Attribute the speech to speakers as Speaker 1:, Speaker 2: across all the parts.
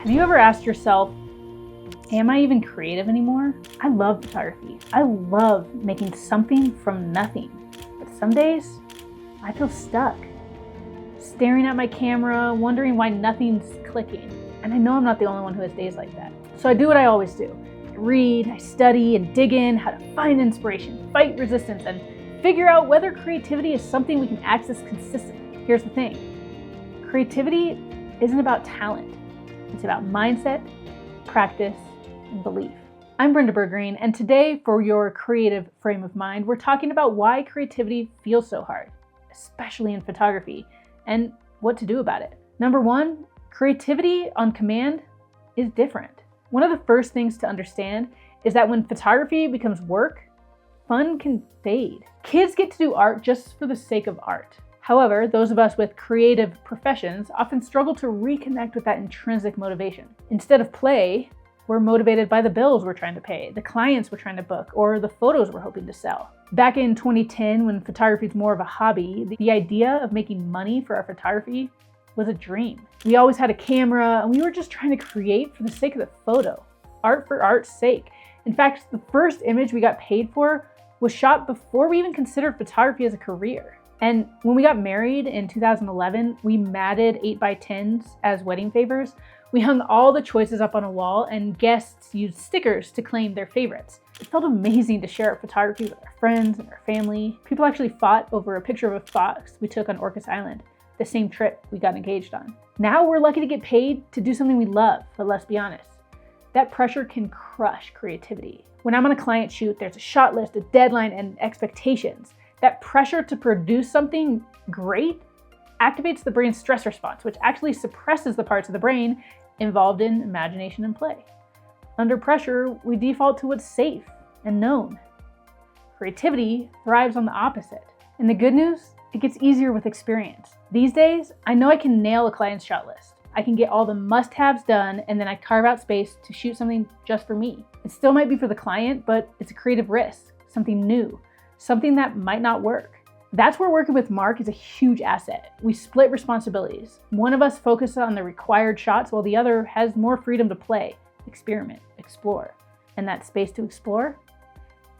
Speaker 1: Have you ever asked yourself, am I even creative anymore? I love photography. I love making something from nothing. But some days, I feel stuck, staring at my camera, wondering why nothing's clicking. And I know I'm not the only one who has days like that. So I do what I always do. I read, I study, and dig in how to find inspiration, fight resistance, and figure out whether creativity is something we can access consistently. Here's the thing. Creativity isn't about talent. It's about mindset, practice, and belief. I'm Brenda Bergreen, and today for your creative frame of mind, we're talking about why creativity feels so hard, especially in photography, and what to do about it. Number one, creativity on command is different. One of the first things to understand is that when photography becomes work, fun can fade. Kids get to do art just for the sake of art. However, those of us with creative professions often struggle to reconnect with that intrinsic motivation. Instead of play, we're motivated by the bills we're trying to pay, the clients we're trying to book, or the photos we're hoping to sell. Back in 2010, when photography was more of a hobby, the idea of making money for our photography was a dream. We always had a camera, and we were just trying to create for the sake of the photo, art for art's sake. In fact, the first image we got paid for was shot before we even considered photography as a career. And when we got married in 2011, we matted 8x10s as wedding favors. We hung all the choices up on a wall, and guests used stickers to claim their favorites. It felt amazing to share our photography with our friends and our family. People actually fought over a picture of a fox we took on Orcas Island, the same trip we got engaged on. Now we're lucky to get paid to do something we love, but let's be honest, that pressure can crush creativity. When I'm on a client shoot, there's a shot list, a deadline, and expectations. That pressure to produce something great activates the brain's stress response, which actually suppresses the parts of the brain involved in imagination and play. Under pressure, we default to what's safe and known. Creativity thrives on the opposite. And the good news, it gets easier with experience. These days, I know I can nail a client's shot list. I can get all the must-haves done, and then I carve out space to shoot something just for me. It still might be for the client, but it's a creative risk, something new, something that might not work. That's where working with Mark is a huge asset. We split responsibilities. One of us focuses on the required shots while the other has more freedom to play, experiment, explore. And that space to explore,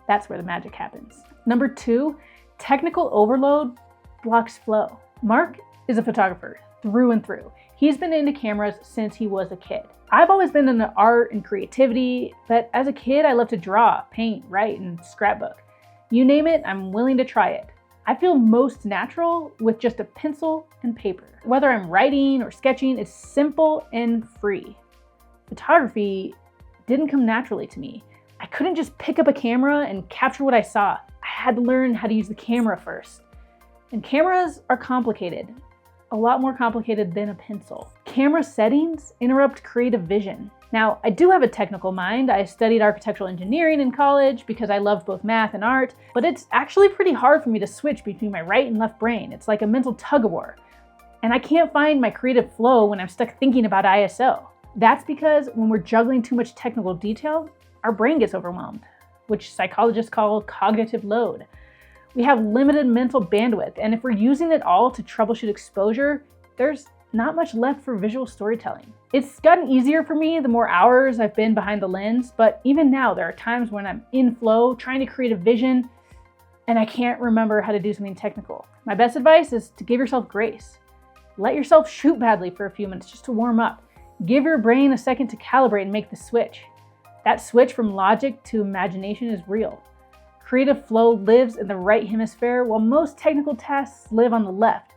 Speaker 1: that's where the magic happens. Number two, technical overload blocks flow. Mark is a photographer through and through. He's been into cameras since he was a kid. I've always been into art and creativity, but as a kid, I loved to draw, paint, write, and scrapbook. You name it, I'm willing to try it. I feel most natural with just a pencil and paper. Whether I'm writing or sketching, it's simple and free. Photography didn't come naturally to me. I couldn't just pick up a camera and capture what I saw. I had to learn how to use the camera first. And cameras are complicated, a lot more complicated than a pencil. Camera settings interrupt creative vision. Now, I do have a technical mind. I studied architectural engineering in college because I loved both math and art, but it's actually pretty hard for me to switch between my right and left brain. It's like a mental tug-of-war. And I can't find my creative flow when I'm stuck thinking about ISO. That's because when we're juggling too much technical detail, our brain gets overwhelmed, which psychologists call cognitive load. We have limited mental bandwidth, and if we're using it all to troubleshoot exposure, there's not much left for visual storytelling. It's gotten easier for me the more hours I've been behind the lens, but even now there are times when I'm in flow trying to create a vision and I can't remember how to do something technical. My best advice is to give yourself grace. Let yourself shoot badly for a few minutes just to warm up. Give your brain a second to calibrate and make the switch. That switch from logic to imagination is real. Creative flow lives in the right hemisphere while most technical tasks live on the left.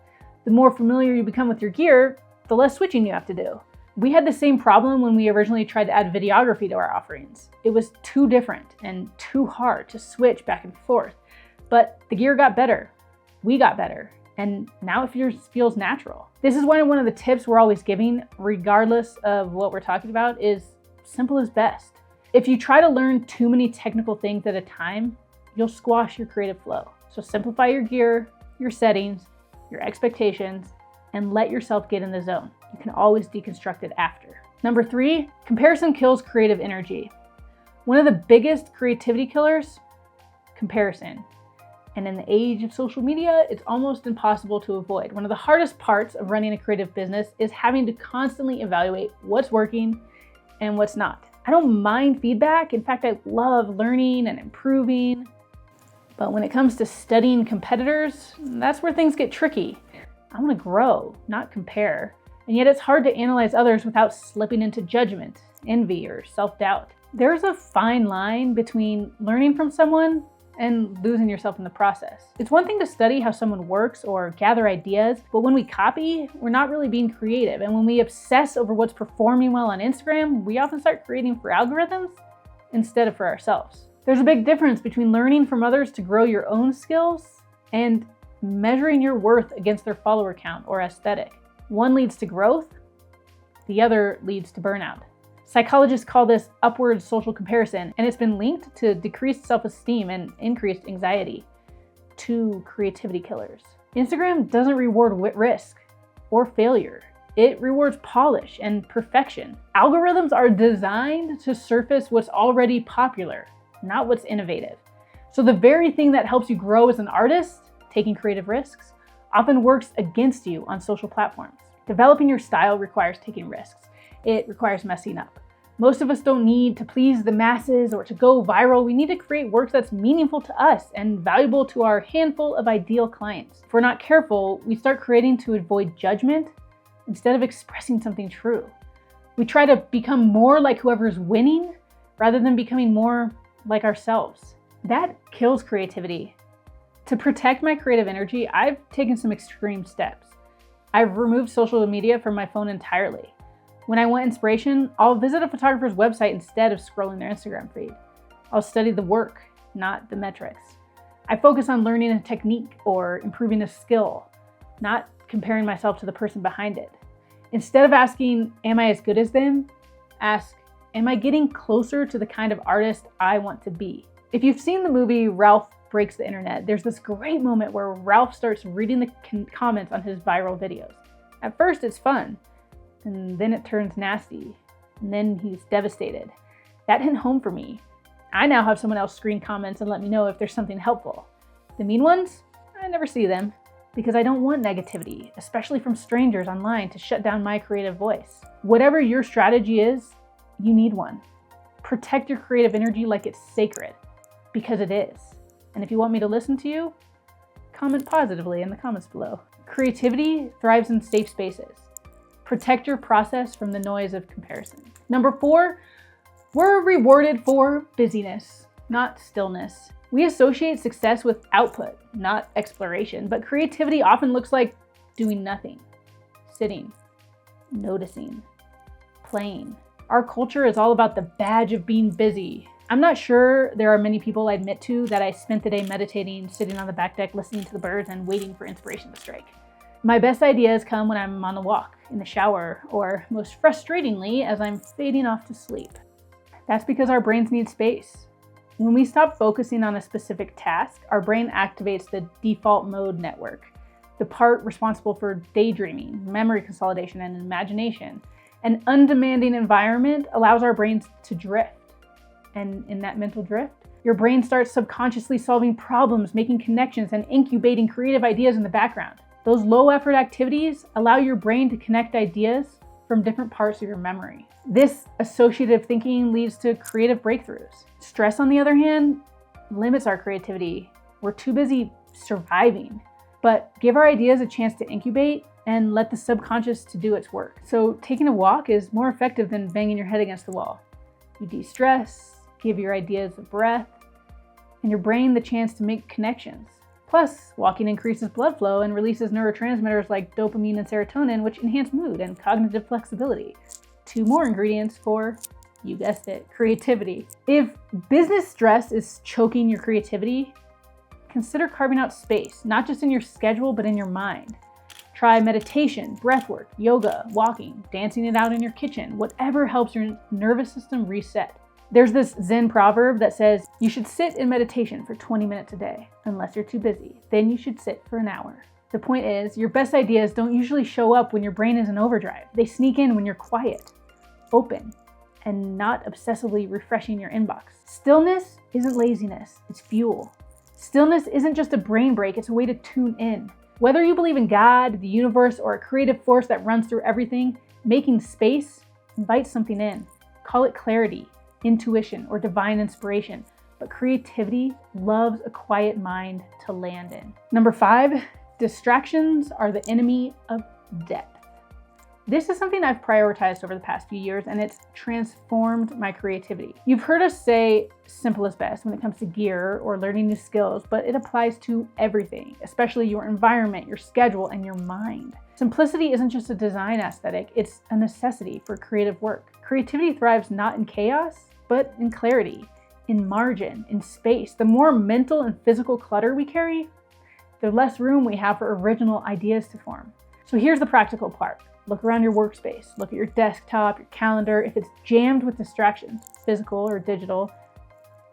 Speaker 1: The more familiar you become with your gear, the less switching you have to do. We had the same problem when we originally tried to add videography to our offerings. It was too different and too hard to switch back and forth. But the gear got better, we got better, and now it feels natural. This is why one of the tips we're always giving, regardless of what we're talking about, is simple is best. If you try to learn too many technical things at a time, you'll squash your creative flow. So simplify your gear, your settings, your expectations, and let yourself get in the zone. You can always deconstruct it after. Number three, comparison kills creative energy. One of the biggest creativity killers, comparison. And in the age of social media, it's almost impossible to avoid. One of the hardest parts of running a creative business is having to constantly evaluate what's working and what's not. I don't mind feedback. In fact, I love learning and improving. But when it comes to studying competitors, that's where things get tricky. I want to grow, not compare. And yet it's hard to analyze others without slipping into judgment, envy, or self-doubt. There's a fine line between learning from someone and losing yourself in the process. It's one thing to study how someone works or gather ideas, but when we copy, we're not really being creative. And when we obsess over what's performing well on Instagram, we often start creating for algorithms instead of for ourselves. There's a big difference between learning from others to grow your own skills and measuring your worth against their follower count or aesthetic. One leads to growth, the other leads to burnout. Psychologists call this upward social comparison, and it's been linked to decreased self-esteem and increased anxiety. Two creativity killers. Instagram doesn't reward risk or failure. It rewards polish and perfection. Algorithms are designed to surface what's already popular, not what's innovative. So the very thing that helps you grow as an artist, taking creative risks, often works against you on social platforms. Developing your style requires taking risks. It requires messing up. Most of us don't need to please the masses or to go viral. We need to create work that's meaningful to us and valuable to our handful of ideal clients. If we're not careful, we start creating to avoid judgment instead of expressing something true. We try to become more like whoever's winning rather than becoming more like ourselves. That kills creativity. To protect my creative energy, I've taken some extreme steps. I've removed social media from my phone entirely. When I want inspiration, I'll visit a photographer's website instead of scrolling their Instagram feed. I'll study the work, not the metrics. I focus on learning a technique or improving a skill, not comparing myself to the person behind it. Instead of asking, am I as good as them? Ask, am I getting closer to the kind of artist I want to be? If you've seen the movie Ralph Breaks the Internet, there's this great moment where Ralph starts reading the comments on his viral videos. At first, it's fun. And then it turns nasty, and then he's devastated. That hit home for me. I now have someone else screen comments and let me know if there's something helpful. The mean ones, I never see them because I don't want negativity, especially from strangers online, to shut down my creative voice. Whatever your strategy is, you need one. Protect your creative energy like it's sacred, because it is. And if you want me to listen to you, comment positively in the comments below. Creativity thrives in safe spaces. Protect your process from the noise of comparison. Number 4, we're rewarded for busyness, not stillness. We associate success with output, not exploration, but creativity often looks like doing nothing, sitting, noticing, playing. Our culture is all about the badge of being busy. I'm not sure there are many people I admit to that I spent the day meditating, sitting on the back deck, listening to the birds, and waiting for inspiration to strike. My best ideas come when I'm on a walk, in the shower, or most frustratingly, as I'm fading off to sleep. That's because our brains need space. When we stop focusing on a specific task, our brain activates the default mode network, the part responsible for daydreaming, memory consolidation, and imagination. An undemanding environment allows our brains to drift. And in that mental drift, your brain starts subconsciously solving problems, making connections, and incubating creative ideas in the background. Those low-effort activities allow your brain to connect ideas from different parts of your memory. This associative thinking leads to creative breakthroughs. Stress, on the other hand, limits our creativity. We're too busy surviving. But give our ideas a chance to incubate and let the subconscious to do its work. So taking a walk is more effective than banging your head against the wall. You de-stress, give your ideas a breath, and your brain the chance to make connections. Plus, walking increases blood flow and releases neurotransmitters like dopamine and serotonin, which enhance mood and cognitive flexibility. 2 more ingredients for, you guessed it, creativity. If business stress is choking your creativity, consider carving out space, not just in your schedule, but in your mind. Try meditation, breathwork, yoga, walking, dancing it out in your kitchen, whatever helps your nervous system reset. There's this Zen proverb that says, you should sit in meditation for 20 minutes a day, unless you're too busy. Then you should sit for an hour. The point is, your best ideas don't usually show up when your brain is in overdrive. They sneak in when you're quiet, open, and not obsessively refreshing your inbox. Stillness isn't laziness, it's fuel. Stillness isn't just a brain break, it's a way to tune in. Whether you believe in God, the universe, or a creative force that runs through everything, making space invites something in. Call it clarity, intuition, or divine inspiration. But creativity loves a quiet mind to land in. Number 5, distractions are the enemy of depth. This is something I've prioritized over the past few years, and it's transformed my creativity. You've heard us say simple is best when it comes to gear or learning new skills, but it applies to everything, especially your environment, your schedule, and your mind. Simplicity isn't just a design aesthetic, it's a necessity for creative work. Creativity thrives not in chaos, but in clarity, in margin, in space. The more mental and physical clutter we carry, the less room we have for original ideas to form. So here's the practical part. Look around your workspace, look at your desktop, your calendar. If it's jammed with distractions, physical or digital,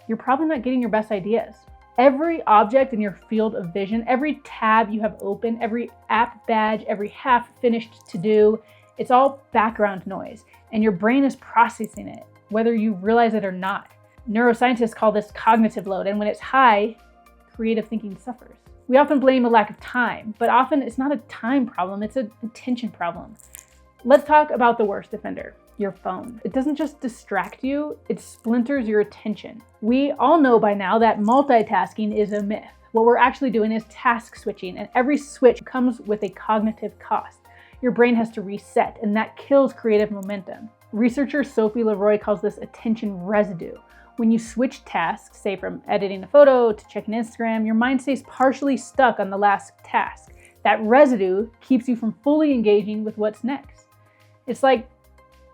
Speaker 1: you're probably not getting your best ideas. Every object in your field of vision, every tab you have open, every app badge, every half-finished to-do, it's all background noise, and your brain is processing it, whether you realize it or not. Neuroscientists call this cognitive load, and when it's high, creative thinking suffers. We often blame a lack of time, but often it's not a time problem, it's an attention problem. Let's talk about the worst offender, your phone. It doesn't just distract you, it splinters your attention. We all know by now that multitasking is a myth. What we're actually doing is task switching, and every switch comes with a cognitive cost. Your brain has to reset, and that kills creative momentum. Researcher Sophie Leroy calls this attention residue. When you switch tasks, say from editing a photo to checking Instagram, your mind stays partially stuck on the last task. That residue keeps you from fully engaging with what's next. It's like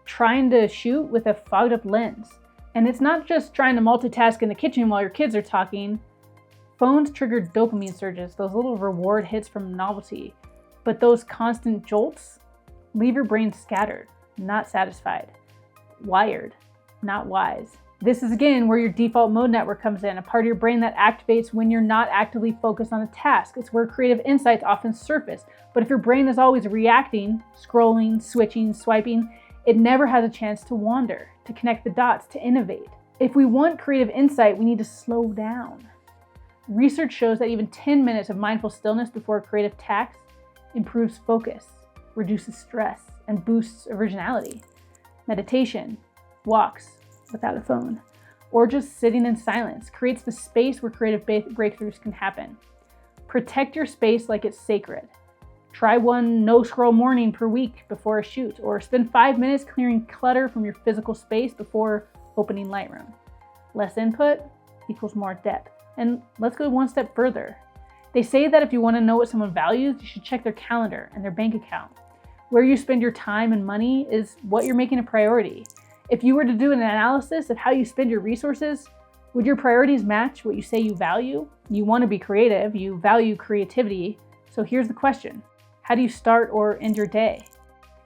Speaker 1: trying to shoot with a fogged up lens. And it's not just trying to multitask in the kitchen while your kids are talking. Phones trigger dopamine surges, those little reward hits from novelty. But those constant jolts leave your brain scattered, not satisfied, wired, not wise. This is again where your default mode network comes in, a part of your brain that activates when you're not actively focused on a task. It's where creative insights often surface. But if your brain is always reacting, scrolling, switching, swiping, it never has a chance to wander, to connect the dots, to innovate. If we want creative insight, we need to slow down. Research shows that even 10 minutes of mindful stillness before a creative task improves focus, reduces stress, and boosts originality. Meditation, walks, without a phone, or just sitting in silence creates the space where creative breakthroughs can happen. Protect your space like it's sacred. Try one no-scroll morning per week before a shoot, or spend 5 minutes clearing clutter from your physical space before opening Lightroom. Less input equals more depth. And let's go one step further. They say that if you want to know what someone values, you should check their calendar and their bank account. Where you spend your time and money is what you're making a priority. If you were to do an analysis of how you spend your resources, would your priorities match what you say you value? You want to be creative, you value creativity. So here's the question. How do you start or end your day?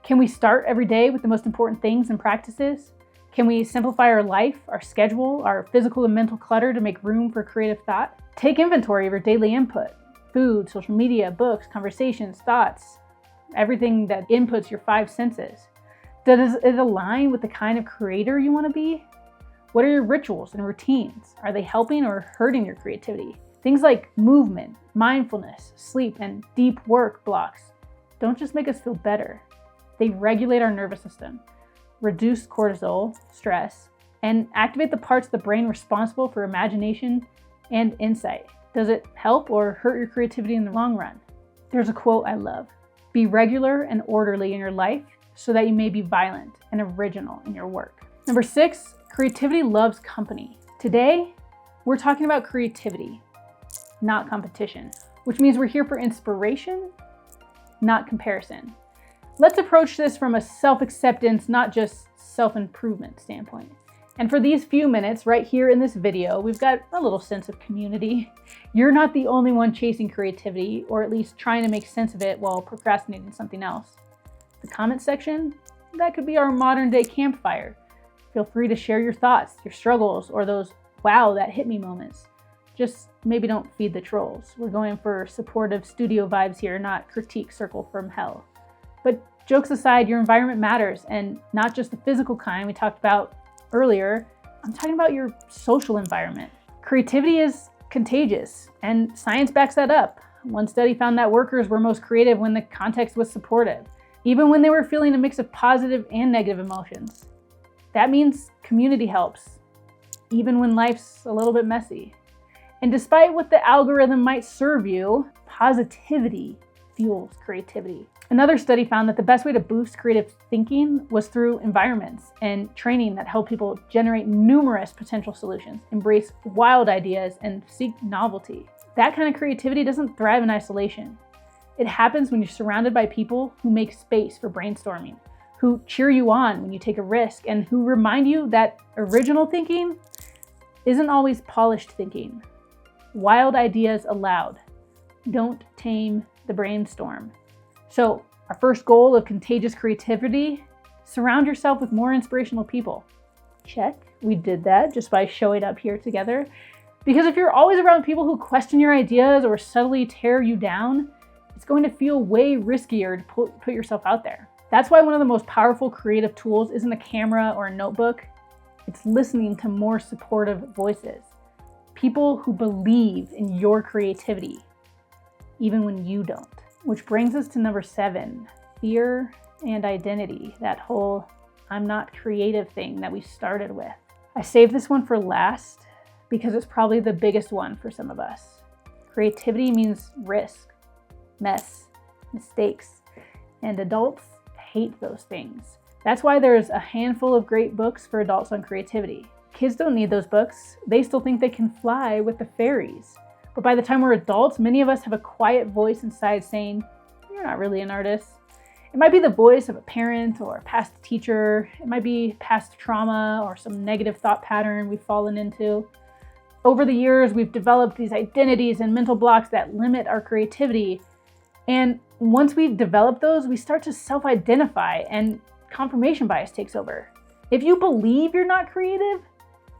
Speaker 1: Can we start every day with the most important things and practices? Can we simplify our life, our schedule, our physical and mental clutter to make room for creative thought? Take inventory of your daily input, food, social media, books, conversations, thoughts, everything that inputs your 5 senses. Does it align with the kind of creator you want to be? What are your rituals and routines? Are they helping or hurting your creativity? Things like movement, mindfulness, sleep, and deep work blocks don't just make us feel better. They regulate our nervous system, reduce cortisol, stress, and activate the parts of the brain responsible for imagination and insight. Does it help or hurt your creativity in the long run? There's a quote I love. Be regular and orderly in your life so that you may be violent and original in your work. Number 6, creativity loves company. Today, we're talking about creativity, not competition, which means we're here for inspiration, not comparison. Let's approach this from a self-acceptance, not just self-improvement standpoint. And for these few minutes right here in this video, we've got a little sense of community. You're not the only one chasing creativity, or at least trying to make sense of it while procrastinating something else. The comment section, that could be our modern day campfire. Feel free to share your thoughts, your struggles, or those wow, that hit me moments. Just maybe don't feed the trolls. We're going for supportive studio vibes here, not critique circle from hell. But jokes aside, your environment matters, and not just the physical kind we talked about earlier. I'm talking about your social environment. Creativity is contagious, and science backs that up. One study found that workers were most creative when the context was supportive, even when they were feeling a mix of positive and negative emotions. That means community helps, even when life's a little bit messy. And despite what the algorithm might serve you, positivity fuels creativity. Another study found that the best way to boost creative thinking was through environments and training that help people generate numerous potential solutions, embrace wild ideas, and seek novelty. That kind of creativity doesn't thrive in isolation. It happens when you're surrounded by people who make space for brainstorming, who cheer you on when you take a risk, and who remind you that original thinking isn't always polished thinking. Wild ideas allowed. Don't tame the brainstorm. So, our first goal of contagious creativity, surround yourself with more inspirational people. Check, we did that just by showing up here together. Because if you're always around people who question your ideas or subtly tear you down, it's going to feel way riskier to put yourself out there. That's why one of the most powerful creative tools isn't a camera or a notebook. It's listening to more supportive voices. People who believe in your creativity, even when you don't. Which brings us to number 7, fear and identity. That whole I'm not creative thing that we started with. I saved this one for last because it's probably the biggest one for some of us. Creativity means risk, mess, mistakes, and adults hate those things. That's why there's a handful of great books for adults on creativity. Kids don't need those books. They still think they can fly with the fairies. But by the time we're adults, many of us have a quiet voice inside saying, you're not really an artist. It might be the voice of a parent or a past teacher. It might be past trauma or some negative thought pattern we've fallen into. Over the years, we've developed these identities and mental blocks that limit our creativity. And once we develop those, we start to self-identify and confirmation bias takes over. If you believe you're not creative,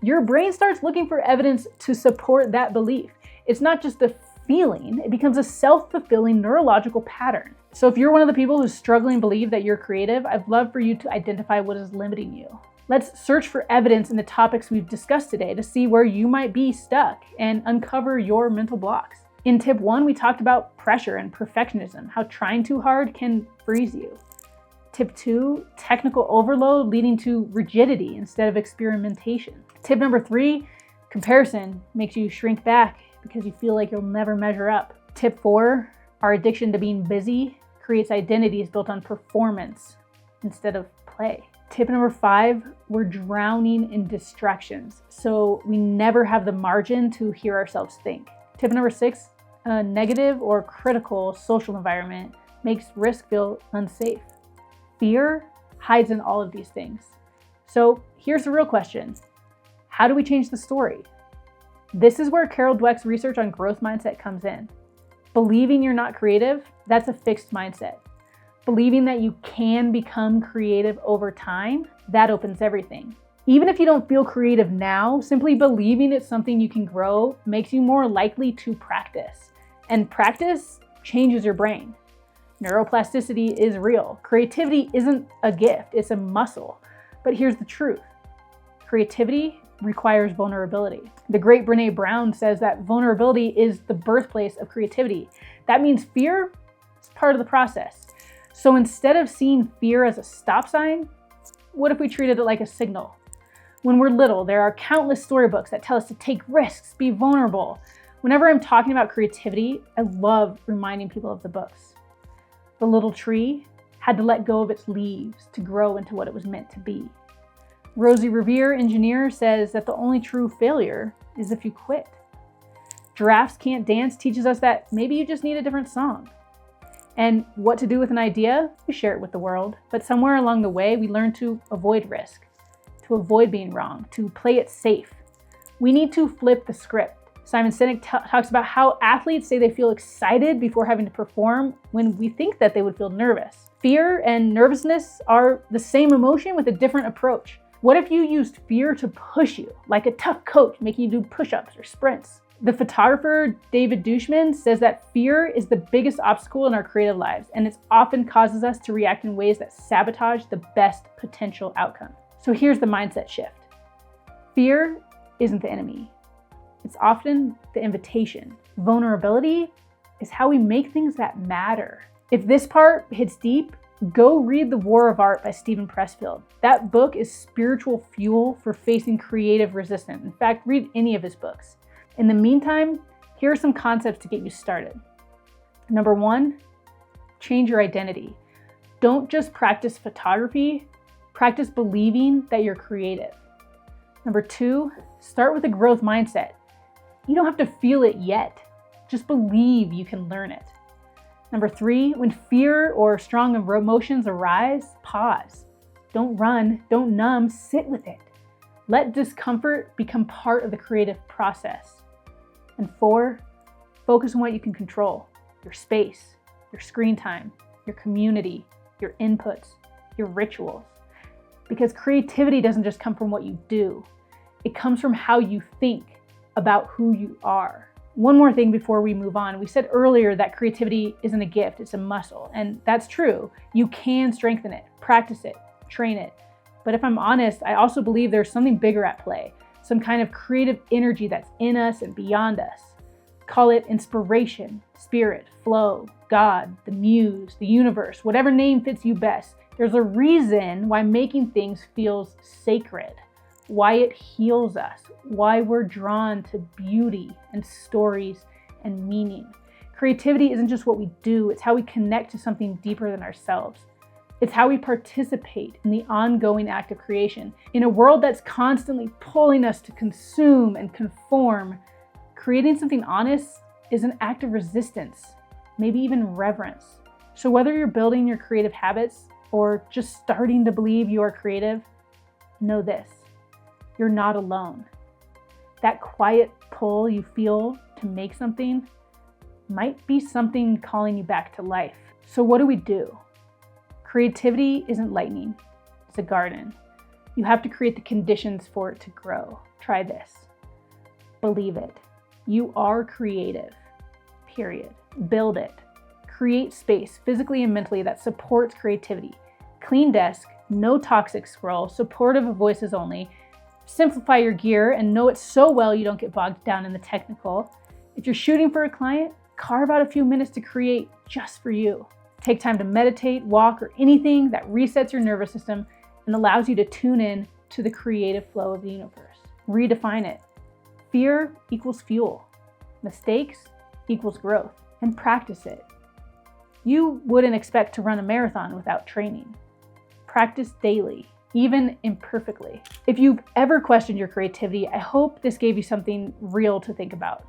Speaker 1: your brain starts looking for evidence to support that belief. It's not just a feeling, it becomes a self-fulfilling neurological pattern. So if you're one of the people who's struggling to believe that you're creative, I'd love for you to identify what is limiting you. Let's search for evidence in the topics we've discussed today to see where you might be stuck and uncover your mental blocks. In tip 1, we talked about pressure and perfectionism, how trying too hard can freeze you. Tip 2, technical overload leading to rigidity instead of experimentation. Tip number 3, comparison makes you shrink back because you feel like you'll never measure up. Tip 4, our addiction to being busy creates identities built on performance instead of play. Tip number 5, we're drowning in distractions, so we never have the margin to hear ourselves think. Tip number 6, a negative or critical social environment makes risk feel unsafe. Fear hides in all of these things. So here's the real question. How do we change the story? This is where Carol Dweck's research on growth mindset comes in. Believing you're not creative, that's a fixed mindset. Believing that you can become creative over time, that opens everything. Even if you don't feel creative now, simply believing it's something you can grow makes you more likely to practice. And practice changes your brain. Neuroplasticity is real. Creativity isn't a gift, it's a muscle. But here's the truth. Creativity requires vulnerability. The great Brené Brown says that vulnerability is the birthplace of creativity. That means fear is part of the process. So instead of seeing fear as a stop sign, what if we treated it like a signal? When we're little, there are countless storybooks that tell us to take risks, be vulnerable. Whenever I'm talking about creativity, I love reminding people of the books. The little tree had to let go of its leaves to grow into what it was meant to be. Rosie Revere, engineer, says that the only true failure is if you quit. Giraffes Can't Dance teaches us that maybe you just need a different song. And what to do with an idea, we share it with the world. But somewhere along the way, we learn to avoid risk, to avoid being wrong, to play it safe. We need to flip the script. Simon Sinek talks about how athletes say they feel excited before having to perform when we think that they would feel nervous. Fear and nervousness are the same emotion with a different approach. What if you used fear to push you, like a tough coach making you do push-ups or sprints? The photographer David Dushman says that fear is the biggest obstacle in our creative lives, and it often causes us to react in ways that sabotage the best potential outcome. So here's the mindset shift. Fear isn't the enemy. It's often the invitation. Vulnerability is how we make things that matter. If this part hits deep, go read The War of Art by Steven Pressfield. That book is spiritual fuel for facing creative resistance. In fact, read any of his books. In the meantime, here are some concepts to get you started. Number 1, change your identity. Don't just practice photography, practice believing that you're creative. Number 2, start with a growth mindset. You don't have to feel it yet. Just believe you can learn it. Number 3, when fear or strong emotions arise, pause. Don't run, don't numb, sit with it. Let discomfort become part of the creative process. And 4, focus on what you can control. Your space, your screen time, your community, your inputs, your rituals. Because creativity doesn't just come from what you do. It comes from how you think about who you are. One more thing before we move on. We said earlier that creativity isn't a gift, it's a muscle. And that's true. You can strengthen it, practice it, train it. But if I'm honest, I also believe there's something bigger at play, some kind of creative energy that's in us and beyond us. Call it inspiration, spirit, flow, God, the muse, the universe, whatever name fits you best. There's a reason why making things feels sacred, why it heals us, why we're drawn to beauty and stories and meaning. Creativity isn't just what we do, it's how we connect to something deeper than ourselves. It's how we participate in the ongoing act of creation. In a world that's constantly pulling us to consume and conform, creating something honest is an act of resistance, maybe even reverence. So whether you're building your creative habits or just starting to believe you are creative, know this. You're not alone. That quiet pull you feel to make something might be something calling you back to life. So what do we do? Creativity isn't lightning, it's a garden. You have to create the conditions for it to grow. Try this. Believe it. You are creative, period. Build it. Create space, physically and mentally, that supports creativity. Clean desk, no toxic scroll, supportive of voices only. Simplify your gear and know it so well you don't get bogged down in the technical. If you're shooting for a client, carve out a few minutes to create just for you. Take time to meditate, walk, or anything that resets your nervous system and allows you to tune in to the creative flow of the universe. Redefine it. Fear equals fuel. Mistakes equals growth. And practice it. You wouldn't expect to run a marathon without training. Practice daily, even imperfectly. If you've ever questioned your creativity, I hope this gave you something real to think about.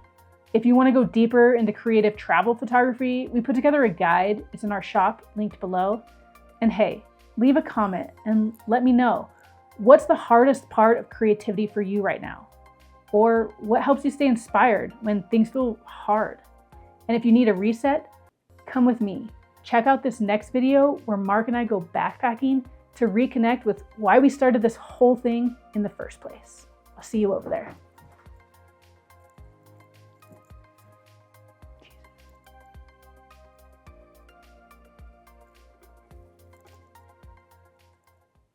Speaker 1: If you want to go deeper into creative travel photography, we put together a guide. It's in our shop, linked below. And hey, leave a comment and let me know, what's the hardest part of creativity for you right now? Or what helps you stay inspired when things feel hard? And if you need a reset, come with me. Check out this next video where Mark and I go backpacking to reconnect with why we started this whole thing in the first place. I'll see you over there.